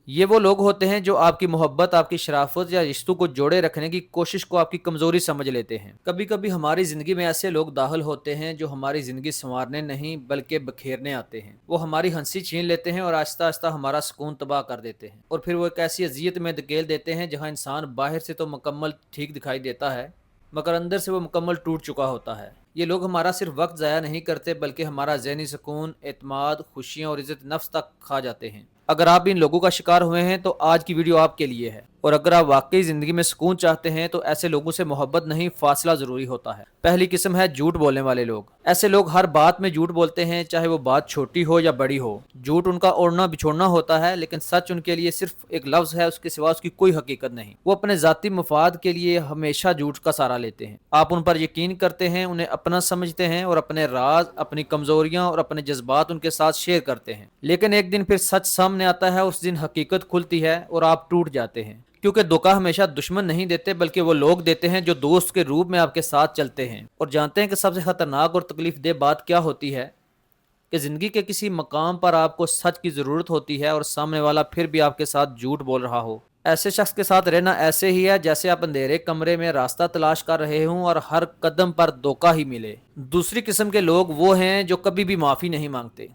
یہ وہ لوگ ہوتے ہیں جو آپ کی محبت، آپ کی شرافت یا رشتوں کو جوڑے رکھنے کی کوشش کو آپ کی کمزوری سمجھ لیتے ہیں۔ کبھی کبھی ہماری زندگی میں ایسے لوگ داخل ہوتے ہیں جو ہماری زندگی سنوارنے نہیں بلکہ بکھیرنے آتے ہیں۔ وہ ہماری ہنسی چھین لیتے ہیں اور آہستہ آہستہ ہمارا سکون تباہ کر دیتے ہیں، اور پھر وہ ایک ایسی اذیت میں دھکیل دیتے ہیں جہاں انسان باہر سے تو مکمل ٹھیک دکھائی دیتا ہے مگر اندر سے وہ مکمل ٹوٹ چکا ہوتا ہے۔ یہ لوگ ہمارا صرف وقت ضائع نہیں کرتے بلکہ ہمارا ذہنی سکون، اعتماد، خوشیاں اور عزت نفس تک کھا جاتے ہیں۔ اگر آپ ان لوگوں کا شکار ہوئے ہیں تو آج کی ویڈیو آپ کے لیے ہے، اور اگر آپ واقعی زندگی میں سکون چاہتے ہیں تو ایسے لوگوں سے محبت نہیں، فاصلہ ضروری ہوتا ہے۔ پہلی قسم ہے جھوٹ بولنے والے لوگ۔ ایسے لوگ ہر بات میں جھوٹ بولتے ہیں، چاہے وہ بات چھوٹی ہو یا بڑی ہو۔ جھوٹ ان کا اوڑھنا بچھوڑنا ہوتا ہے، لیکن سچ ان کے لیے صرف ایک لفظ ہے، اس کے سوا اس کی کوئی حقیقت نہیں۔ وہ اپنے ذاتی مفاد کے لیے ہمیشہ جھوٹ کا سہارا لیتے ہیں۔ آپ ان پر یقین کرتے ہیں، انہیں اپنا سمجھتے ہیں اور اپنے راز، اپنی کمزوریاں اور اپنے جذبات ان کے ساتھ شیئر کرتے ہیں، لیکن ایک دن پھر سچ سامنے آتا ہے، اس دن حقیقت کھلتی ہے اور آپ ٹوٹ جاتے ہیں۔ کیونکہ دھوکہ ہمیشہ دشمن نہیں دیتے بلکہ وہ لوگ دیتے ہیں جو دوست کے روپ میں آپ کے ساتھ چلتے ہیں اور جانتے ہیں کہ سب سے خطرناک اور تکلیف دہ بات کیا ہوتی ہے، کہ زندگی کے کسی مقام پر آپ کو سچ کی ضرورت ہوتی ہے اور سامنے والا پھر بھی آپ کے ساتھ جھوٹ بول رہا ہو۔ ایسے شخص کے ساتھ رہنا ایسے ہی ہے جیسے آپ اندھیرے کمرے میں راستہ تلاش کر رہے ہوں اور ہر قدم پر دھوکہ ہی ملے۔ دوسری قسم کے لوگ وہ ہیں جو کبھی بھی معافی نہیں مانگتے۔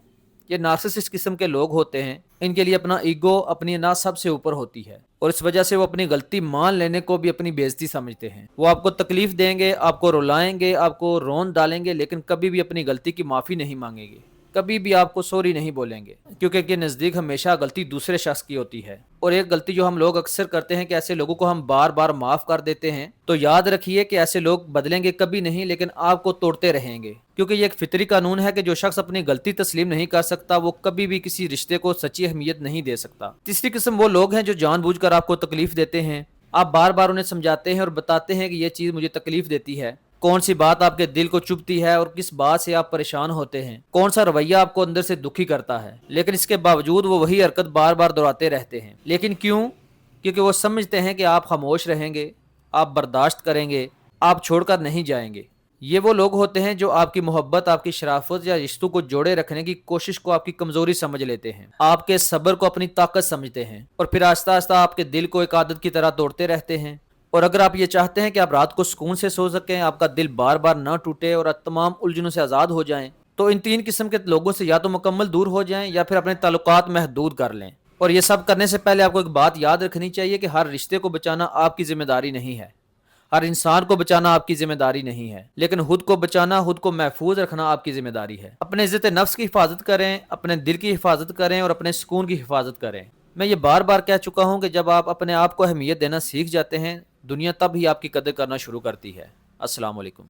یہ نارسسسٹ قسم کے لوگ ہوتے ہیں، ان کے لیے اپنا ایگو، اپنی انا سب سے اوپر ہوتی ہے، اور اس وجہ سے وہ اپنی غلطی مان لینے کو بھی اپنی بے عزتی سمجھتے ہیں۔ وہ آپ کو تکلیف دیں گے، آپ کو رلائیں گے، آپ کو رون ڈالیں گے، لیکن کبھی بھی اپنی غلطی کی معافی نہیں مانگیں گے، کبھی بھی آپ کو سوری نہیں بولیں گے، کیونکہ ان کے نزدیک ہمیشہ غلطی دوسرے شخص کی ہوتی ہے۔ اور ایک غلطی جو ہم لوگ اکثر کرتے ہیں کہ ایسے لوگوں کو ہم بار بار معاف کر دیتے ہیں، تو یاد رکھیے کہ ایسے لوگ بدلیں گے کبھی نہیں، لیکن آپ کو توڑتے رہیں گے، کیونکہ یہ ایک فطری قانون ہے کہ جو شخص اپنی غلطی تسلیم نہیں کر سکتا وہ کبھی بھی کسی رشتے کو سچی اہمیت نہیں دے سکتا۔ تیسری قسم وہ لوگ ہیں جو جان بوجھ کر آپ کو تکلیف دیتے ہیں۔ آپ بار بار انہیں سمجھاتے ہیں اور بتاتے ہیں کہ یہ چیز مجھے تکلیف دیتی ہے، کون سی بات آپ کے دل کو چبھتی ہے اور کس بات سے آپ پریشان ہوتے ہیں، کون سا رویہ آپ کو اندر سے دکھی کرتا ہے، لیکن اس کے باوجود وہ وہی حرکت بار بار دہراتے رہتے ہیں۔ لیکن کیوں؟ کیونکہ وہ سمجھتے ہیں کہ آپ خاموش رہیں گے، آپ برداشت کریں گے، آپ چھوڑ کر نہیں جائیں گے۔ یہ وہ لوگ ہوتے ہیں جو آپ کی محبت، آپ کی شرافت یا رشتوں کو جوڑے رکھنے کی کوشش کو آپ کی کمزوری سمجھ لیتے ہیں، آپ کے صبر کو اپنی طاقت سمجھتے ہیں، اور پھر آہستہ آہستہ آپ کے دل کو ایک عادت کی طرح توڑتے رہتے ہیں۔ اور اگر آپ یہ چاہتے ہیں کہ آپ رات کو سکون سے سو سکیں، آپ کا دل بار بار نہ ٹوٹے اور آپ تمام الجھنوں سے آزاد ہو جائیں، تو ان تین قسم کے لوگوں سے یا تو مکمل دور ہو جائیں یا پھر اپنے تعلقات محدود کر لیں۔ اور یہ سب کرنے سے پہلے آپ کو ایک بات یاد رکھنی چاہیے کہ ہر رشتے کو بچانا آپ کی ذمہ داری نہیں ہے، ہر انسان کو بچانا آپ کی ذمہ داری نہیں ہے، لیکن خود کو بچانا، خود کو محفوظ رکھنا آپ کی ذمہ داری ہے۔ اپنے عزت نفس کی حفاظت کریں، اپنے دل کی حفاظت کریں اور اپنے سکون کی حفاظت کریں۔ میں یہ بار بار کہہ چکا ہوں کہ جب آپ اپنے آپ کو اہمیت دینا سیکھ جاتے ہیں، دنیا تب ہی آپ کی قدر کرنا شروع کرتی ہے۔ السلام علیکم۔